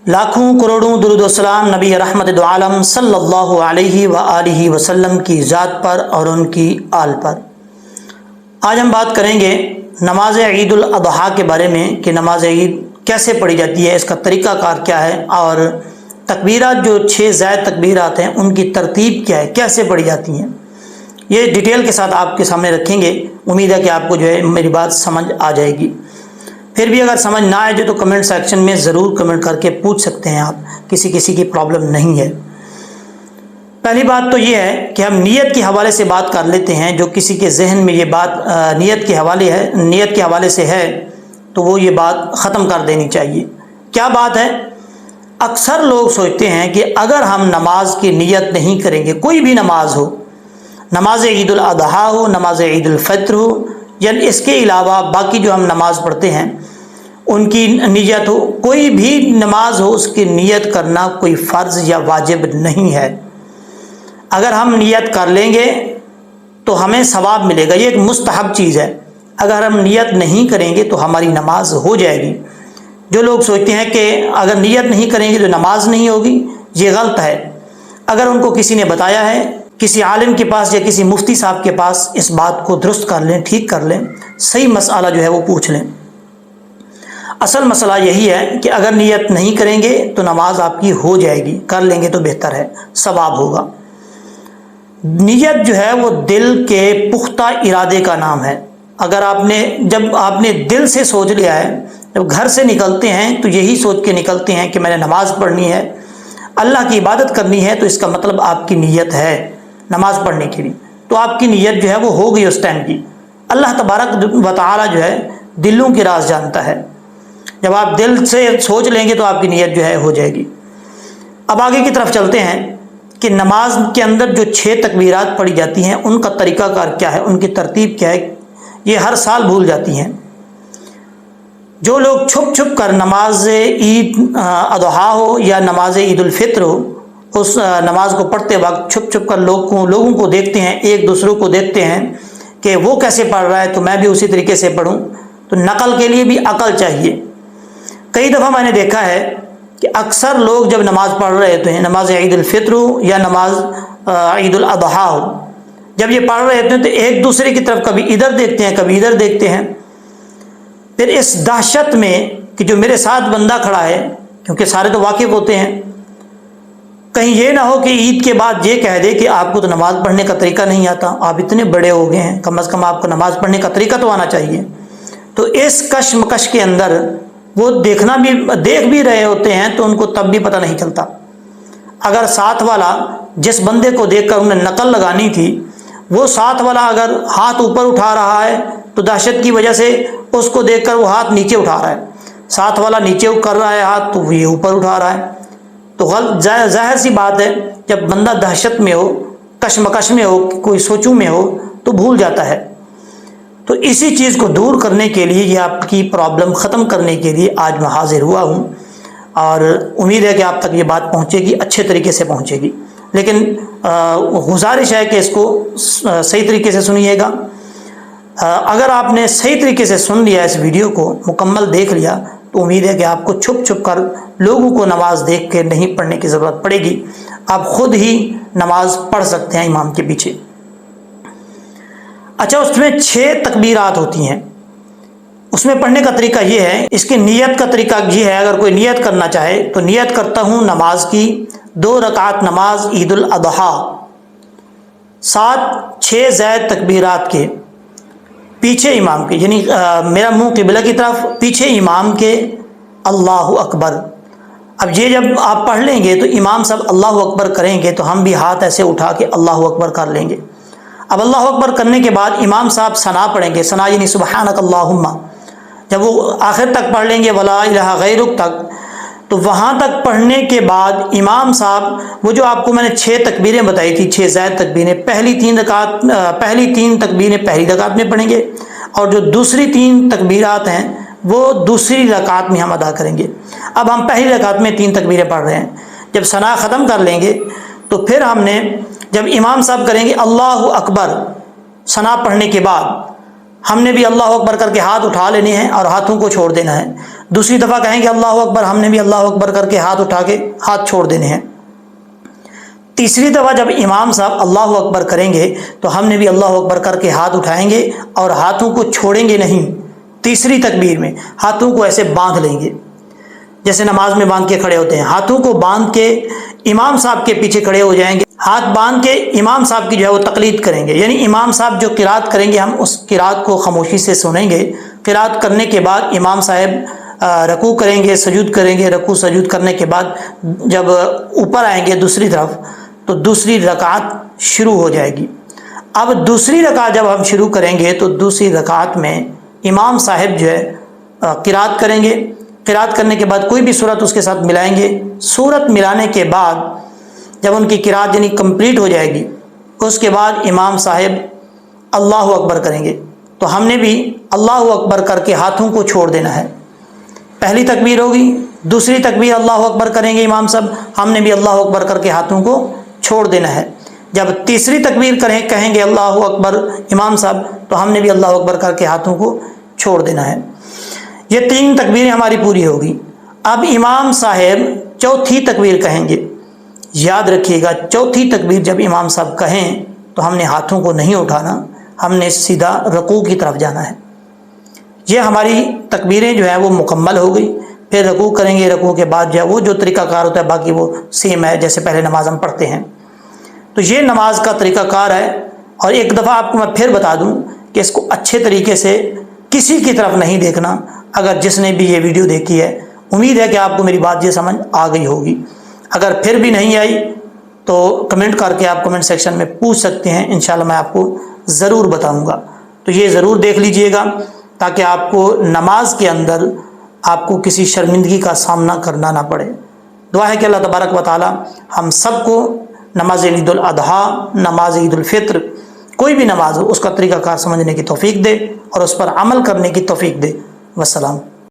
لاکھوں کروڑوں درود و سلام نبی رحمت دو عالم صلی اللہ علیہ وآلہ وسلم کی ذات پر اور ان کی آل پر۔ آج ہم بات کریں گے نماز عید الاضحیٰ کے بارے میں کہ نماز عید کیسے پڑھی جاتی ہے، اس کا طریقہ کار کیا ہے، اور تکبیرات جو 6 زائد تکبیرات ہیں ان کی ترتیب کیا ہے، کیسے پڑھی جاتی ہیں، یہ ڈیٹیل کے ساتھ آپ کے سامنے رکھیں گے۔ امید ہے کہ آپ کو جو ہے میری بات سمجھ آ جائے گی۔ پھر بھی اگر سمجھ نہ آئے جو تو کمنٹ سیکشن میں ضرور کمنٹ کر کے پوچھ سکتے ہیں آپ، کسی کی پرابلم نہیں ہے۔ پہلی بات تو یہ ہے کہ ہم نیت کے حوالے سے بات کر لیتے ہیں۔ جو کسی کے ذہن میں یہ بات نیت کے حوالے سے ہے تو وہ یہ بات ختم کر دینی چاہیے۔ کیا بات ہے؟ اکثر لوگ سوچتے ہیں کہ اگر ہم نماز کی نیت نہیں کریں گے، کوئی بھی نماز ہو، نماز عید الاضحیٰ ہو، نماز عید الفطر ہو، یا اس کے علاوہ باقی جو ہم نماز پڑھتے ہیں ان کی نیت ہو، کوئی بھی نماز ہو، اس کی نیت کرنا کوئی فرض یا واجب نہیں ہے۔ اگر ہم نیت کر لیں گے تو ہمیں ثواب ملے گا، یہ ایک مستحب چیز ہے۔ اگر ہم نیت نہیں کریں گے تو ہماری نماز ہو جائے گی۔ جو لوگ سوچتے ہیں کہ اگر نیت نہیں کریں گے تو نماز نہیں ہوگی، یہ غلط ہے۔ اگر ان کو کسی نے بتایا ہے، کسی عالم کے پاس یا کسی مفتی صاحب کے پاس اس بات کو درست کر لیں، ٹھیک کر لیں، صحیح مسئلہ جو ہے وہ پوچھ لیں۔ اصل مسئلہ یہی ہے کہ اگر نیت نہیں کریں گے تو نماز آپ کی ہو جائے گی، کر لیں گے تو بہتر ہے، ثواب ہوگا۔ نیت جو ہے وہ دل کے پختہ ارادے کا نام ہے۔ جب آپ نے دل سے سوچ لیا ہے، جب گھر سے نکلتے ہیں تو یہی سوچ کے نکلتے ہیں کہ میں نے نماز پڑھنی ہے، اللہ کی عبادت کرنی ہے، تو اس کا مطلب آپ کی نیت ہے نماز پڑھنے کے لیے، تو آپ کی نیت جو ہے وہ ہو گئی اس ٹائم کی۔ اللہ تبارک و تعالی جو ہے دلوں کے راز جانتا ہے۔ جب آپ دل سے سوچ لیں گے تو آپ کی نیت جو ہے ہو جائے گی۔ اب آگے کی طرف چلتے ہیں کہ نماز کے اندر جو 6 تکبیرات پڑھی جاتی ہیں ان کا طریقہ کار کیا ہے، ان کی ترتیب کیا ہے، یہ ہر سال بھول جاتی ہیں۔ جو لوگ چھپ چھپ کر نماز عید اضحیٰ ہو یا نماز عید الفطر ہو، اس نماز کو پڑھتے وقت چھپ چھپ کر لوگوں کو دیکھتے ہیں، ایک دوسروں کو دیکھتے ہیں کہ وہ کیسے پڑھ رہا ہے تو میں بھی اسی طریقے سے پڑھوں، تو نقل کے لیے بھی عقل چاہیے۔ کئی دفعہ میں نے دیکھا ہے کہ اکثر لوگ جب نماز پڑھ رہے ہوتے ہیں، نماز عید الفطر ہو یا نماز عید الاضحیٰ ہو، جب یہ پڑھ رہے ہوتے ہیں تو ایک دوسرے کی طرف کبھی ادھر دیکھتے ہیں کبھی ادھر دیکھتے ہیں۔ پھر اس دہشت میں کہ جو میرے ساتھ بندہ کھڑا ہے، کیونکہ سارے تو واقف ہوتے ہیں، کہیں یہ نہ ہو کہ عید کے بعد یہ کہہ دے کہ آپ کو تو نماز پڑھنے کا طریقہ نہیں آتا، آپ اتنے بڑے ہو گئے ہیں، کم از کم آپ کو نماز پڑھنے کا طریقہ تو آنا چاہیے۔ تو اس کشمکش کے اندر وہ دیکھ بھی رہے ہوتے ہیں تو ان کو تب بھی پتہ نہیں چلتا۔ اگر ساتھ والا جس بندے کو دیکھ کر انہیں نقل لگانی تھی، وہ ساتھ والا اگر ہاتھ اوپر اٹھا رہا ہے تو دہشت کی وجہ سے اس کو دیکھ کر وہ ہاتھ نیچے اٹھا رہا ہے، ساتھ والا نیچے کر رہا ہے ہاتھ تو یہ اوپر اٹھا رہا ہے، تو ظاہر سی بات ہے جب بندہ دہشت میں ہو، کشمکش میں ہو، کوئی سوچوں میں ہو تو بھول جاتا ہے۔ تو اسی چیز کو دور کرنے کے لیے، یہ آپ کی پرابلم ختم کرنے کے لیے آج میں حاضر ہوا ہوں، اور امید ہے کہ آپ تک یہ بات پہنچے گی، اچھے طریقے سے پہنچے گی۔ لیکن گزارش ہے کہ اس کو صحیح طریقے سے سنیے گا۔ اگر آپ نے صحیح طریقے سے سن لیا، اس ویڈیو کو مکمل دیکھ لیا، تو امید ہے کہ آپ کو چھپ چھپ کر لوگوں کو نماز دیکھ کے نہیں پڑھنے کی ضرورت پڑے گی، آپ خود ہی نماز پڑھ سکتے ہیں امام کے پیچھے۔ اچھا، اس میں 6 تکبیرات ہوتی ہیں، اس میں پڑھنے کا طریقہ یہ ہے، اس کی نیت کا طریقہ یہ ہے، اگر کوئی نیت کرنا چاہے تو نیت کرتا ہوں نماز کی 2 رکعت نماز عید الاضحیٰ، 6 زائد تکبیرات کے، پیچھے امام کے، یعنی میرا منہ قبلہ کی طرف، پیچھے امام کے، اللہ اکبر۔ اب یہ جب آپ پڑھ لیں گے تو امام صاحب اللہ اکبر کریں گے تو ہم بھی ہاتھ ایسے اٹھا کے اللہ اکبر کر لیں گے۔ اب اللہ اکبر کرنے کے بعد امام صاحب ثنا پڑھیں گے، ثنا یعنی سبحانک اللہم، جب وہ آخر تک پڑھ لیں گے ولا الہ غیرک تک، تو وہاں تک پڑھنے کے بعد امام صاحب وہ جو آپ کو میں نے 6 تکبیریں بتائی تھی، 6 زائد تکبیریں، پہلی 3 تکبیریں پہلی رکعت میں پڑھیں گے، اور جو دوسری 3 تکبیرات ہیں وہ دوسری رکعت میں ہم ادا کریں گے۔ اب ہم پہلی رکعت میں 3 تکبیریں پڑھ رہے ہیں، جب ثنا ختم کر لیں گے تو پھر ہم نے جب امام صاحب کریں گے اللہ اکبر ثنا پڑھنے کے بعد، ہم نے بھی اللہ اکبر کر کے ہاتھ اٹھا لینے ہیں اور ہاتھوں کو چھوڑ دینا ہے۔ دوسری دفعہ کہیں گے اللہ اکبر، ہم نے بھی اللہ اکبر کر کے ہاتھ اٹھا کے ہاتھ چھوڑ دینے ہیں۔ تیسری دفعہ جب امام صاحب اللہ اکبر کریں گے تو ہم نے بھی اللہ اکبر کر کے ہاتھ اٹھائیں گے اور ہاتھوں کو چھوڑیں گے نہیں۔ تیسری تکبیر میں ہاتھوں کو ایسے باندھ لیں گے، جیسے نماز میں باندھ کے کھڑے ہوتے ہیں، ہاتھوں کو باندھ کے امام صاحب کے پیچھے کھڑے ہو جائیں گے، ہاتھ باندھ کے امام صاحب کی جو ہے وہ تقلید کریں گے، یعنی امام صاحب جو قرات کریں گے ہم اس قرات کو خاموشی سے سنیں گے۔ قرات کرنے کے بعد امام صاحب رکوع کریں گے، سجود کریں گے، رکوع سجود کرنے کے بعد جب اوپر آئیں گے دوسری طرف تو دوسری رکعت شروع ہو جائے گی۔ اب دوسری رکعت جب ہم شروع کریں گے تو دوسری رکعت میں امام صاحب جو ہے قرات کریں گے، قرات کرنے کے بعد کوئی بھی سورت اس کے ساتھ ملائیں گے۔ سورت ملانے کے بعد جب ان کی قرات یعنی کمپلیٹ ہو جائے گی، اس کے بعد امام صاحب اللہ اکبر کریں گے تو ہم نے بھی اللہ اکبر کر کے ہاتھوں کو چھوڑ دینا ہے۔ پہلی تکبیر ہوگی، دوسری تکبیر اللہ اکبر کریں گے امام صاحب، ہم نے بھی اللہ اکبر کر کے ہاتھوں کو چھوڑ دینا ہے۔ جب تیسری تکبیر کہیں گے اللہ اکبر امام صاحب تو ہم نے بھی اللہ اکبر کر کے ہاتھوں کو چھوڑ دینا ہے۔ یہ تین تکبیریں ہماری پوری ہوگی۔ اب امام صاحب چوتھی تکبیر کہیں گے، یاد رکھیے گا چوتھی تکبیر جب امام صاحب کہیں تو ہم نے ہاتھوں کو نہیں اٹھانا، ہم نے سیدھا رکوع کی طرف جانا ہے۔ یہ ہماری تکبیریں جو ہیں وہ مکمل ہو گئی۔ پھر رکوع کریں گے، رکوع کے بعد جو ہے وہ جو طریقہ کار ہوتا ہے باقی وہ سیم ہے جیسے پہلے نماز ہم پڑھتے ہیں۔ تو یہ نماز کا طریقہ کار ہے، اور ایک دفعہ آپ کو میں پھر بتا دوں کہ اس کو اچھے طریقے سے کسی کی طرف نہیں دیکھنا۔ اگر جس نے بھی یہ ویڈیو دیکھی ہے امید ہے کہ آپ کو میری بات یہ سمجھ آ گئی ہوگی۔ اگر پھر بھی نہیں آئی تو کمنٹ کر کے آپ کمنٹ سیکشن میں پوچھ سکتے ہیں، انشاءاللہ میں آپ کو ضرور بتاؤں گا۔ تو یہ ضرور دیکھ لیجئے گا تاکہ آپ کو نماز کے اندر آپ کو کسی شرمندگی کا سامنا کرنا نہ پڑے۔ دعا ہے کہ اللہ تبارک و تعالی ہم سب کو نماز عید الاضحیٰ، نماز عید الفطر، کوئی بھی نماز ہو اس کا طریقہ کار سمجھنے کی توفیق دے اور اس پر عمل کرنے کی توفیق دے۔ والسلام۔